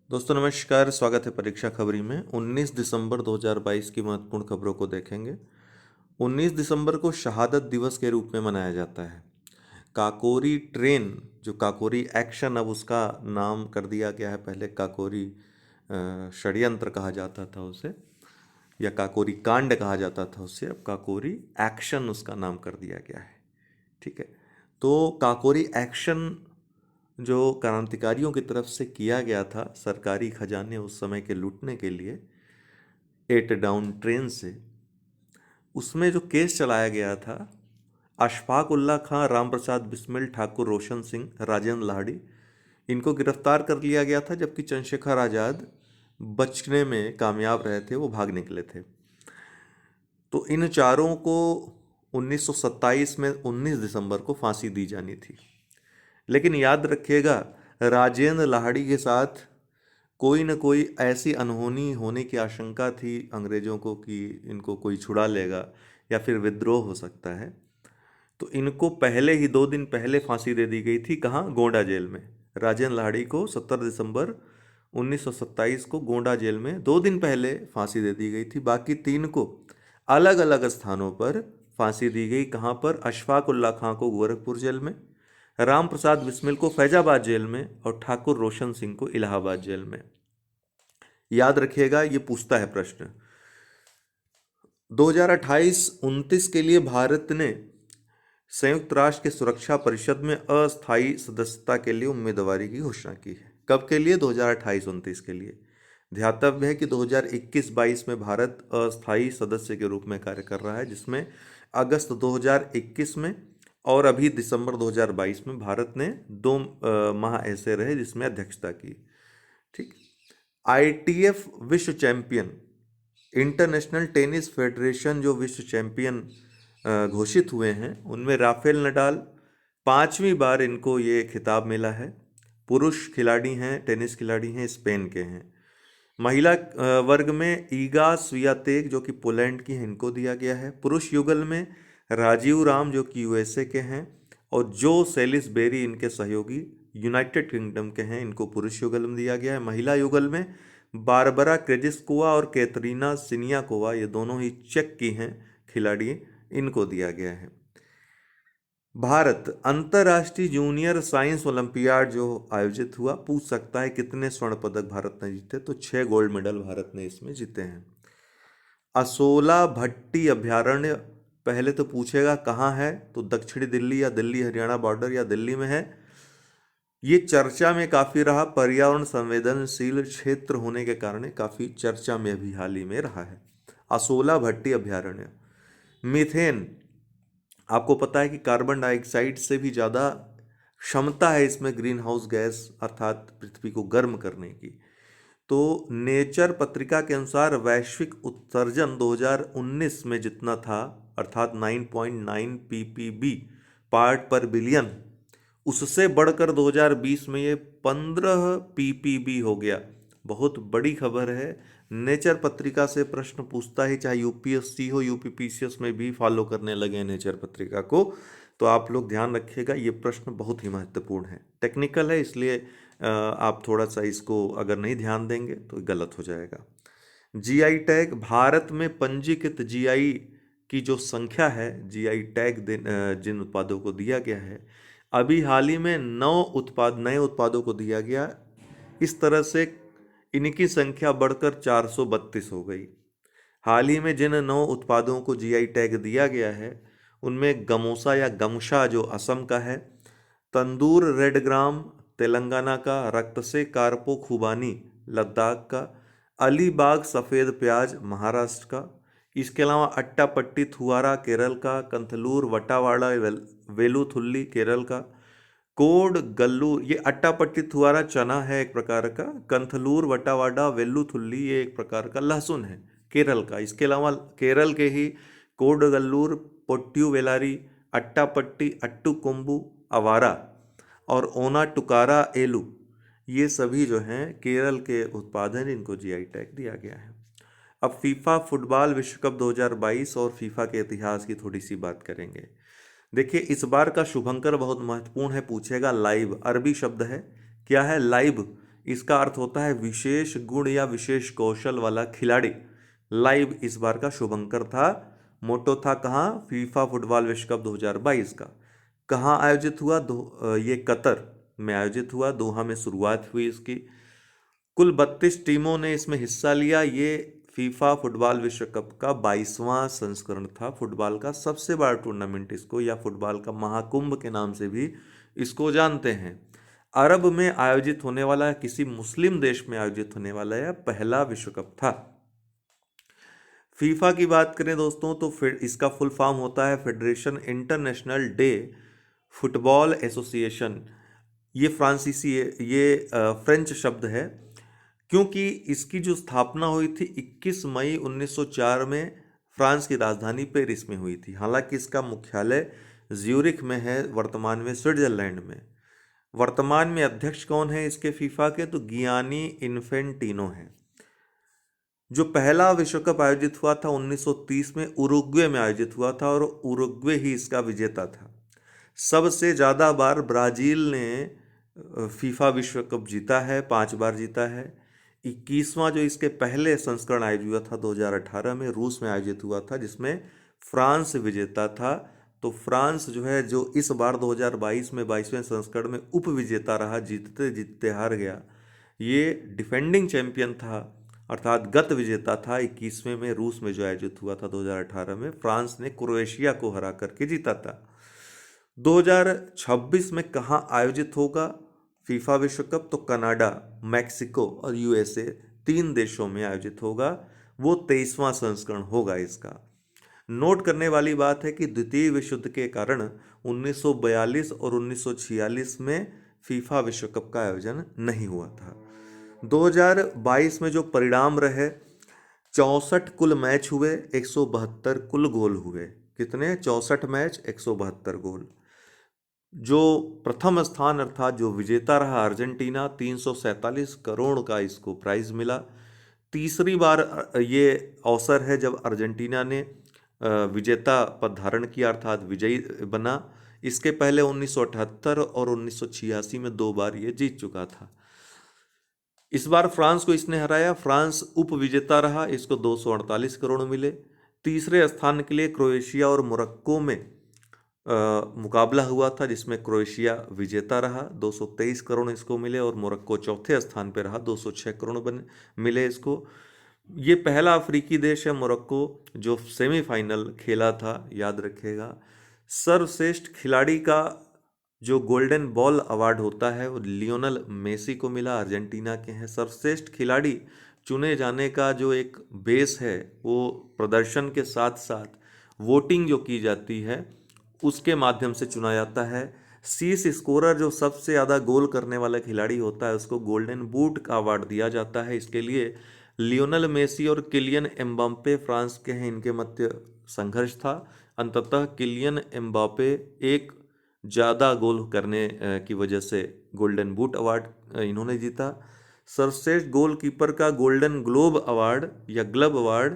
दोस्तों नमस्कार, स्वागत है परीक्षा खबरी में। 19 दिसंबर 2022 की महत्वपूर्ण खबरों को देखेंगे। 19 दिसंबर को शहादत दिवस के रूप में मनाया जाता है। काकोरी ट्रेन, जो काकोरी एक्शन, अब उसका नाम कर दिया गया है। पहले काकोरी षड्यंत्र कहा जाता था उसे, या काकोरी कांड कहा जाता था उसे, अब काकोरी एक्शन उसका नाम कर दिया गया है। ठीक है, तो काकोरी एक्शन जो क्रांतिकारियों की तरफ से किया गया था सरकारी खजाने उस समय के लूटने के लिए, 8 डाउन ट्रेन से, उसमें जो केस चलाया गया था, अशफाक उल्ला खां, राम प्रसाद बिस्मिल, ठाकुर रोशन सिंह, राजेंद्र लाहिड़ी, इनको गिरफ्तार कर लिया गया था, जबकि चंद्रशेखर आज़ाद बचने में कामयाब रहे थे, वो भाग निकले थे। तो इन चारों को 1927 में 19 दिसंबर को फांसी दी जानी थी। लेकिन याद रखिएगा, राजेंद्र लाहिड़ी के साथ कोई न कोई ऐसी अनहोनी होने की आशंका थी अंग्रेजों को कि इनको कोई छुड़ा लेगा या फिर विद्रोह हो सकता है। तो इनको पहले ही 2 दिन पहले फांसी दे दी गई थी। कहाँ? गोंडा जेल में। राजेंद्र लाहिड़ी को 17 दिसंबर 1927 को गोंडा जेल में 2 दिन पहले फांसी दे दी गई थी। बाकी 3 को अलग अलग स्थानों पर फांसी दी गई। कहाँ पर? अशफाक उल्ला खां को गोरखपुर जेल में, राम प्रसाद बिस्मिल को फैजाबाद जेल में, और ठाकुर रोशन सिंह को इलाहाबाद जेल में। याद रखिएगा, ये पूछता है प्रश्न। 2028-29 के लिए भारत ने संयुक्त राष्ट्र के सुरक्षा परिषद में अस्थायी सदस्यता के लिए उम्मीदवारी की घोषणा की है। कब के लिए? 2028-29 के लिए। ध्यातव्य है कि 2021-22 में भारत अस्थायी सदस्य के रूप में कार्य कर रहा है, जिसमें अगस्त 2021 में और अभी दिसंबर 2022 में भारत ने 2 माह ऐसे रहे जिसमें अध्यक्षता की। ठीक। ITF विश्व चैंपियन, इंटरनेशनल टेनिस फेडरेशन जो विश्व चैंपियन घोषित हुए हैं, उनमें राफेल नडाल 5वीं बार इनको ये खिताब मिला है। पुरुष खिलाड़ी हैं, टेनिस खिलाड़ी हैं, स्पेन के हैं। महिला वर्ग में ईगा स्वियातेक जो कि पोलैंड की हैं, इनको दिया गया है। पुरुष युगल में राजीव राम जो कि यूएसए के हैं, और जो सेलिसबेरी इनके सहयोगी यूनाइटेड किंगडम के हैं, इनको पुरुष युगल में दिया गया है। महिला युगल में बारबरा क्रेजिस्कोवा और कैतरीना सिनियाकोवा, ये दोनों ही चेक की हैं खिलाड़ी, इनको दिया गया है। भारत अंतर्राष्ट्रीय जूनियर साइंस ओलंपियाड जो आयोजित हुआ, पूछ सकता है कितने स्वर्ण पदक भारत ने जीते, तो 6 गोल्ड मेडल भारत ने इसमें जीते हैं। असोला भट्टी अभयारण्य, पहले तो पूछेगा कहाँ है, तो दक्षिणी दिल्ली या दिल्ली हरियाणा बॉर्डर या दिल्ली में है। ये चर्चा में काफ़ी रहा, पर्यावरण संवेदनशील क्षेत्र होने के कारण काफ़ी चर्चा में अभी हाल ही में रहा है असोला भट्टी अभयारण्य। मीथेन, आपको पता है कि कार्बन डाइऑक्साइड से भी ज़्यादा क्षमता है इसमें ग्रीन हाउस गैस अर्थात पृथ्वी को गर्म करने की। तो नेचर पत्रिका के अनुसार वैश्विक उत्सर्जन 2019 में जितना था, अर्थात 9.9 ppb पार्ट पर बिलियन, उससे बढ़कर 2020 में ये 15 ppb हो गया। बहुत बड़ी खबर है। नेचर पत्रिका से प्रश्न पूछता है, चाहे यूपीएससी हो, यूपीपीसीएस में भी फॉलो करने लगे हैं नेचर पत्रिका को। तो आप लोग ध्यान रखिएगा, ये प्रश्न बहुत ही महत्वपूर्ण है, टेक्निकल है, इसलिए आप थोड़ा सा इसको अगर नहीं ध्यान देंगे तो गलत हो जाएगा। जीआई टैग, भारत में पंजीकृत जीआई की जो संख्या है, जीआई टैग जिन उत्पादों को दिया गया है, अभी हाल ही में 9 नए उत्पादों को दिया गया। इस तरह से इनकी संख्या बढ़कर 432 हो गई। हाल ही में जिन 9 उत्पादों को जीआई टैग दिया गया है, उनमें गमोसा या गमशा जो असम का है, तंदूर रेड ग्राम तेलंगाना का, रक्तसे कार्पो खुबानी लद्दाख का, अलीबाग सफ़ेद प्याज महाराष्ट्र का, इसके अलावा अट्टापट्टी थुआरा केरल का, कंथलूर वटावाड़ा वेलुथुल्ली केरल का, कोड गल्लू, ये अट्टापट्टी थुआरा चना है एक प्रकार का, कंथलूर वटावाड़ा वेलुथुल्ली ये एक प्रकार का लहसुन है केरल का। इसके अलावा केरल के ही कोडगल्लूर, पोट्टू वेलारी, अट्टापट्टी, अट्टू कोम्बू, अवारा और ओना टुकारा एलू, ये सभी जो हैं केरल के उत्पाद हैं, इनको जीआई टैग दिया गया है। अब फीफा फुटबॉल विश्व कप 2022 और फीफा के इतिहास की थोड़ी सी बात करेंगे। देखिए, इस बार का शुभंकर बहुत महत्वपूर्ण है, पूछेगा लाइव, अरबी शब्द है। क्या है? लाइव। इसका अर्थ होता है विशेष गुण या विशेष कौशल वाला खिलाड़ी। लाइव इस बार का शुभंकर था। मोटो था कहाँ, फीफा फुटबॉल विश्व कप 2022 का। कहाँ आयोजित हुआ, ये कतर में आयोजित हुआ, दोहा में शुरुआत हुई इसकी। कुल 32 टीमों ने इसमें हिस्सा लिया। ये फीफा फुटबॉल विश्व कप का 22वां संस्करण था। फुटबॉल का सबसे बड़ा टूर्नामेंट इसको, या फुटबॉल का महाकुंभ के नाम से भी इसको जानते हैं। अरब में आयोजित होने वाला, किसी मुस्लिम देश में आयोजित होने वाला यह पहला विश्व कप था। फीफा की बात करें दोस्तों तो फिर इसका फुल फॉर्म होता है federation international day football association. ये फ्रांसीसी, ये फ्रेंच शब्द है, क्योंकि इसकी जो स्थापना हुई थी 21 मई 1904 में फ्रांस की राजधानी पेरिस में हुई थी। हालांकि इसका मुख्यालय ज्यूरिख में है, वर्तमान में स्विट्जरलैंड में। वर्तमान में अध्यक्ष कौन है इसके फीफा के, तो गियानी इन्फेंटिनो है। जो पहला विश्व कप आयोजित हुआ था 1930 में उरुग्वे में आयोजित हुआ था, और उरुग्वे ही इसका विजेता था। सबसे ज़्यादा बार ब्राज़ील ने फीफा विश्व कप जीता है, 5 बार जीता है। 21वां जो इसके पहले संस्करण आयोजित हुआ था 2018 में, रूस में आयोजित हुआ था, जिसमें फ्रांस विजेता था। तो फ्रांस जो है, जो इस बार 2022 में 22वें संस्करण में उप विजेता रहा, जीतते जीतते हार गया। ये डिफेंडिंग चैंपियन था, अर्थात गत विजेता था। 21वें में रूस में जो आयोजित हुआ था 2018 में, फ्रांस ने क्रोएशिया को हरा करके जीता था। 2026 में कहाँ आयोजित होगा फीफा विश्व कप, तो कनाडा, मैक्सिको और यूएसए 3 देशों में आयोजित होगा। वो 23वां संस्करण होगा इसका। नोट करने वाली बात है कि द्वितीय विश्व युद्ध के कारण 1942 और 1946 में फीफा विश्व कप का आयोजन नहीं हुआ था। 2022 में जो परिणाम रहे, 64 कुल मैच हुए, 172 कुल गोल हुए। कितने, 64 मैच, 172 गोल। जो प्रथम स्थान अर्थात जो विजेता रहा अर्जेंटीना, 347 करोड़ का इसको प्राइज मिला। तीसरी बार ये अवसर है जब अर्जेंटीना ने विजेता पद धारण किया, अर्थात विजयी बना। इसके पहले 1978 और 1986 में 2 बार ये जीत चुका था। इस बार फ्रांस को इसने हराया, फ्रांस उप विजेता रहा, इसको 248 करोड़ मिले। तीसरे स्थान के लिए क्रोएशिया और मोरक्को में मुकाबला हुआ था, जिसमें क्रोएशिया विजेता रहा, 223 करोड़ इसको मिले, और मोरक्को चौथे स्थान पर रहा, 206 करोड़ मिले इसको। ये पहला अफ्रीकी देश है मोरक्को जो सेमीफाइनल खेला था, याद रखिएगा। सर्वश्रेष्ठ खिलाड़ी का जो गोल्डन बॉल अवार्ड होता है वो लियोनल मेसी को मिला, अर्जेंटीना के हैं। सर्वश्रेष्ठ खिलाड़ी चुने जाने का जो एक बेस है वो प्रदर्शन के साथ साथ वोटिंग जो की जाती है उसके माध्यम से चुना जाता है। शीर्ष स्कोरर जो सबसे ज़्यादा गोल करने वाला खिलाड़ी होता है उसको गोल्डन बूट का अवार्ड दिया जाता है। इसके लिए लियोनल मेसी और किलियन एम्बाप्पे फ्रांस के हैं, इनके मध्य संघर्ष था। अंततः किलियन एम्बाप्पे एक ज़्यादा गोल करने की वजह से गोल्डन बूट अवार्ड इन्होंने जीता। सर्वश्रेष्ठ गोलकीपर का गोल्डन ग्लोब अवार्ड या ग्लब अवार्ड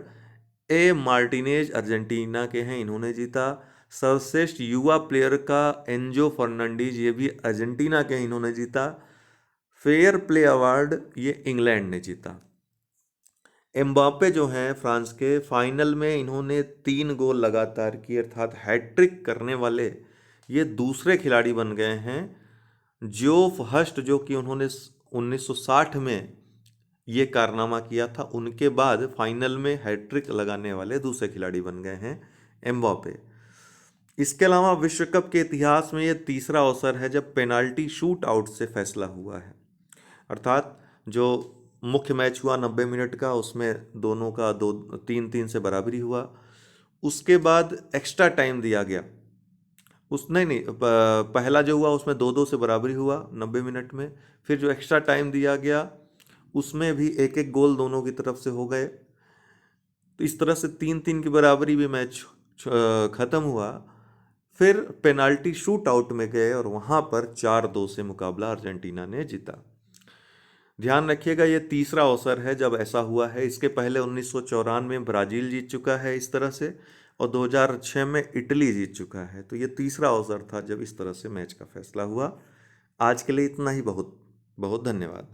ए मार्टिनेज अर्जेंटीना के हैं, इन्होंने जीता। सर्वश्रेष्ठ युवा प्लेयर का एंजो फर्नांडीज, ये भी अर्जेंटीना के हैं, इन्होंने जीता। फेयर प्ले अवार्ड ये इंग्लैंड ने जीता। एम्बाप्पे जो हैं फ्रांस के, फाइनल में इन्होंने 3 गोल लगातार किए, अर्थात हैट्रिक करने वाले ये दूसरे खिलाड़ी बन गए हैं। जोफ हस्ट जो कि उन्होंने 1960 में ये कारनामा किया था, उनके बाद फाइनल में हैट्रिक लगाने वाले दूसरे खिलाड़ी बन गए हैं एम्बाप्पे। इसके अलावा विश्व कप के इतिहास में ये तीसरा अवसर है जब पेनाल्टी शूट आउट से फैसला हुआ है, अर्थात जो मुख्य मैच हुआ 90 मिनट का, उसमें दोनों का 3-3 से बराबरी हुआ। उसके बाद एक्स्ट्रा टाइम दिया गया, नहीं, पहला जो हुआ उसमें 2-2 से बराबरी हुआ 90 मिनट में। फिर जो एक्स्ट्रा टाइम दिया गया उसमें भी 1-1 गोल दोनों की तरफ से हो गए। तो इस तरह से 3-3 की बराबरी भी मैच ख़त्म हुआ। फिर पेनाल्टी शूट आउट में गए और वहाँ पर 4-2 से मुकाबला अर्जेंटीना ने जीता। ध्यान रखिएगा ये तीसरा अवसर है जब ऐसा हुआ है। इसके पहले 1994 में ब्राज़ील जीत चुका है इस तरह से, और 2006 में इटली जीत चुका है। तो ये तीसरा अवसर था जब इस तरह से मैच का फैसला हुआ। आज के लिए इतना ही, बहुत बहुत धन्यवाद।